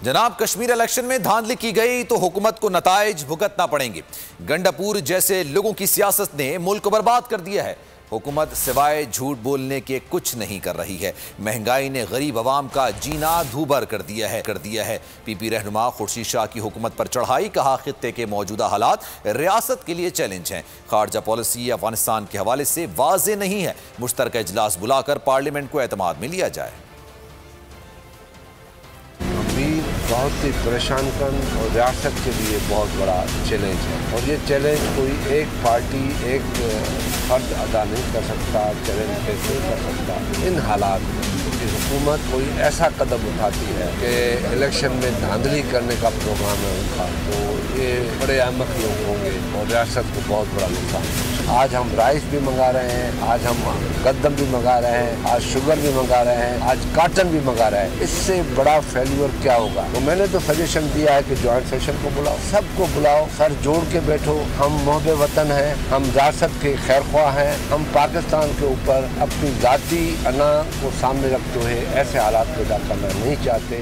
جناب کشمیر الیکشن میں دھاندلی کی گئی تو حکومت کو نتائج بھگتنا پڑیں گے۔ گنڈاپور جیسے لوگوں کی سیاست نے ملک کو برباد کر دیا ہے۔ حکومت سوائے جھوٹ بولنے کے کچھ نہیں کر رہی ہے۔ مہنگائی نے غریب عوام کا جینا دھوبر کر دیا ہے۔ پی پی رہنما خورشید شاہ کی حکومت پر چڑھائی، کہا خطے کے موجودہ حالات ریاست کے لیے چیلنج ہیں۔ خارجہ پالیسی افغانستان کے حوالے سے واضح نہیں ہے۔ مشترکہ اجلاس بلا کر پارلیمنٹ کو اعتماد میں لیا جائے۔ بہت ہی پریشان کن اور ریاست کے لیے بہت بڑا چیلنج ہے، اور یہ چیلنج کوئی ایک پارٹی ایک فرد ادا نہیں کر سکتا۔ چیلنج کیسے کر سکتا؟ ان حالات میں کہ حکومت کوئی ایسا قدم اٹھاتی ہے کہ الیکشن میں دھاندلی کرنے کا پروگرام ہے ان کا، تو یہ بڑے احمق لوگ ہوں گے اور ریاست کو بہت بڑا نقصان۔ آج ہم رائس بھی منگا رہے ہیں، آج ہم گندم بھی منگا رہے ہیں، آج شوگر بھی منگا رہے ہیں، آج کاٹن بھی منگا رہے ہیں۔ اس سے بڑا فیلیور کیا ہوگا؟ تو میں نے تو سجیشن دیا ہے کہ جوائنٹ سیشن کو بلاؤ، سب کو بلاؤ، سر جوڑ کے بیٹھو۔ ہم محب وطن ہیں، ہم ریاست کے خیر خواہ ہیں، ہم پاکستان کے اوپر اپنی ذاتی انا کو سامنے رکھتے ہوئے ایسے حالات پیدا کرنا نہیں چاہتے۔